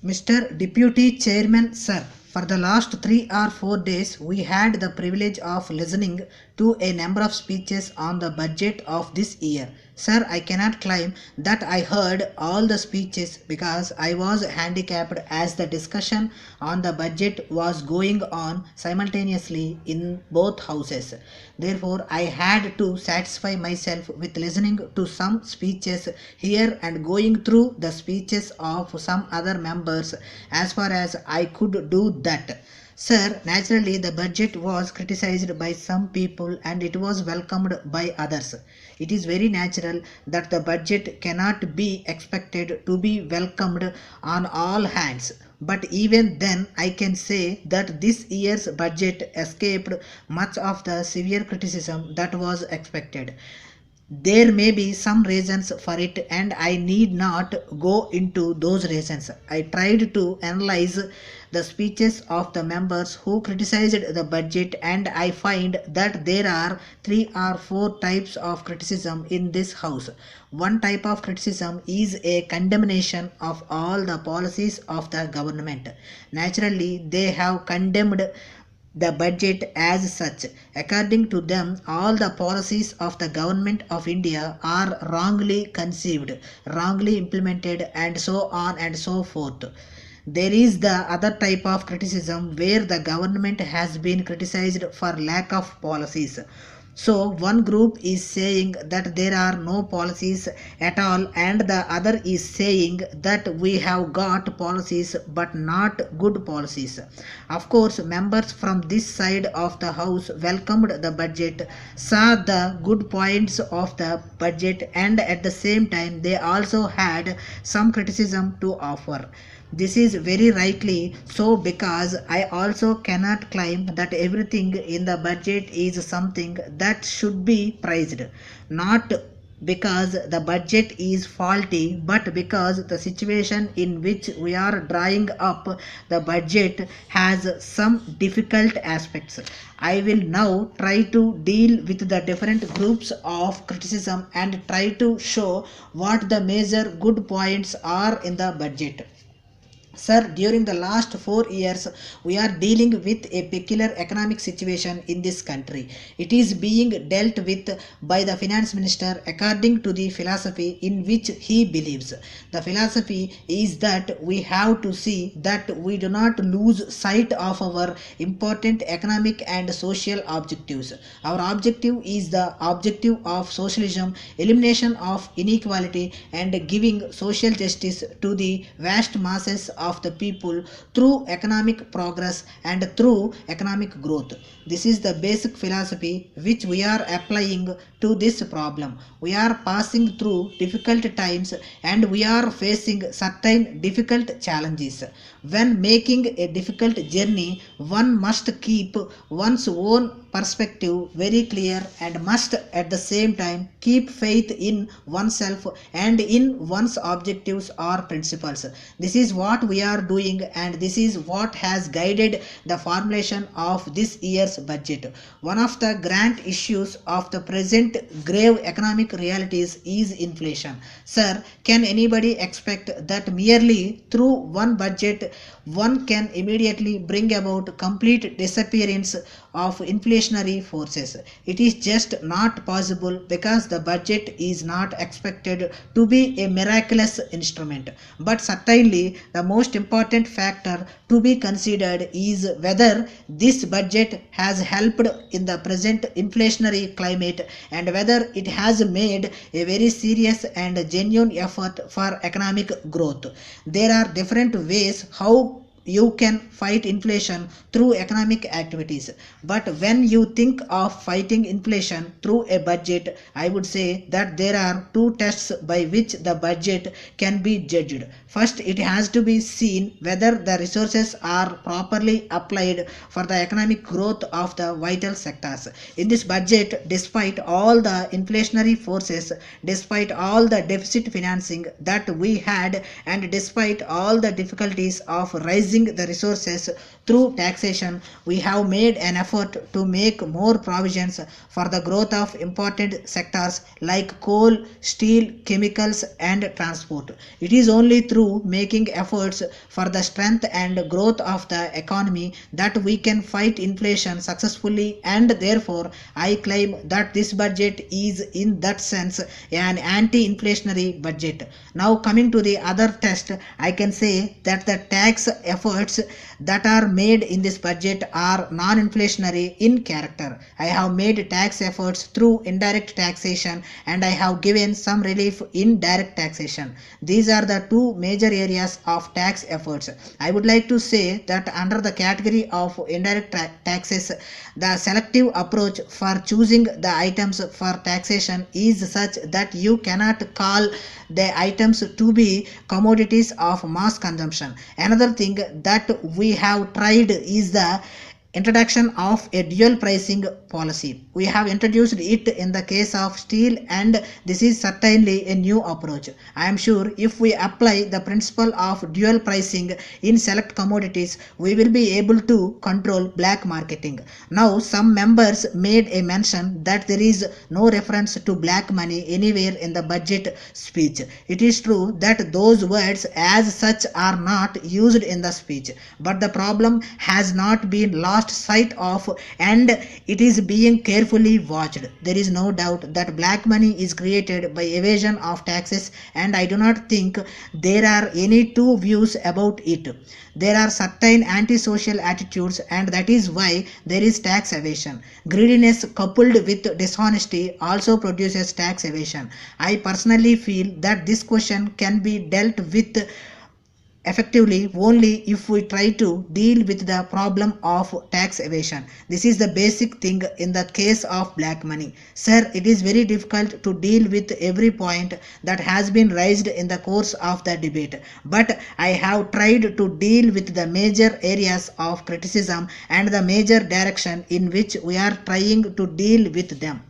Mr. Deputy Chairman, sir, for the last 3 or 4 days, we had the privilege of listening to a number of speeches on the budget of this year. Sir, I cannot claim that I heard all the speeches because I was handicapped as the discussion on the budget was going on simultaneously in both houses. Therefore, I had to satisfy myself with listening to some speeches here and going through the speeches of some other members as far as I could do that. Sir, naturally the budget was criticized by some people and it was welcomed by others. It is very natural that the budget cannot be expected to be welcomed on all hands. But even then, I can say that this year's budget escaped much of the severe criticism that was expected. There may be some reasons for it, and I need not go into those reasons. I tried to analyze the speeches of the members who criticized the budget, and I find that there are 3 or 4 types of criticism in this house. One type of criticism is a condemnation of all the policies of the government. Naturally, they have condemned the budget as such. According to them, all the policies of the government of India are wrongly conceived, wrongly implemented, and so on and so forth. There is the other type of criticism where the government has been criticized for lack of policies. So one group is saying that there are no policies at all, and the other is saying that we have got policies but not good policies. Of course, members from this side of the house welcomed the budget, saw the good points of the budget, and at the same time they also had some criticism to offer. This is very rightly so because I also cannot claim that everything in the budget is something that should be praised. Not because the budget is faulty, but because the situation in which we are drawing up the budget has some difficult aspects. I will now try to deal with the different groups of criticism and try to show what the major good points are in the budget. Sir, during the last 4 years, we are dealing with a peculiar economic situation in this country. It is being dealt with by the finance minister according to the philosophy in which he believes. The philosophy is that we have to see that we do not lose sight of our important economic and social objectives. Our objective is the objective of socialism, elimination of inequality, and giving social justice to the vast masses of the people through economic progress and through economic growth. This is the basic philosophy which we are applying to this problem. We are passing through difficult times and we are facing certain difficult challenges. When making a difficult journey, one must keep one's own perspective very clear and must at the same time keep faith in oneself and in one's objectives or principles. This is what we are doing and this is what has guided the formulation of this year's budget. One of the grand issues of the present grave economic realities is inflation. Sir, can anybody expect that merely through one budget one can immediately bring about complete disappearance of inflationary forces? It is just not possible because the budget is not expected to be a miraculous instrument. But certainly the most important factor to be considered is whether this budget has helped in the present inflationary climate and whether it has made a very serious and genuine effort for economic growth. There are different ways how you can fight inflation through economic activities, but when you think of fighting inflation through a budget, I would say that there are two tests by which the budget can be judged. First, it has to be seen whether the resources are properly applied for the economic growth of the vital sectors. In this budget, despite all the inflationary forces, despite all the deficit financing that we had, and despite all the difficulties of rising raising the resources through taxation, we have made an effort to make more provisions for the growth of important sectors like coal, steel, chemicals, and transport. It is only through making efforts for the strength and growth of the economy that we can fight inflation successfully, and therefore I claim that this budget is in that sense an anti-inflationary budget. Now coming to the other test, I can say that the tax efforts that are made in this budget are non-inflationary in character. I have made tax efforts through indirect taxation and I have given some relief in direct taxation. These are the two major areas of tax efforts. I would like to say that under the category of indirect taxes, the selective approach for choosing the items for taxation is such that you cannot call the items to be commodities of mass consumption. Another thing that we have tried is the introduction of a dual pricing policy. We have introduced it in the case of steel, and this is certainly a new approach. I am sure if we apply the principle of dual pricing in select commodities, we will be able to control black marketing. Now some members made a mention that there is no reference to black money anywhere in the budget speech. It is true that those words as such are not used in the speech, but the problem has not been lost sight of and it is being carefully watched. There is no doubt that black money is created by evasion of taxes, and I do not think there are any two views about it. There are certain antisocial attitudes, and that is why there is tax evasion. Greediness coupled with dishonesty also produces tax evasion. I personally feel that this question can be dealt with effectively only if we try to deal with the problem of tax evasion. This is the basic thing in the case of black money. Sir, it is very difficult to deal with every point that has been raised in the course of the debate, but I have tried to deal with the major areas of criticism and the major direction in which we are trying to deal with them.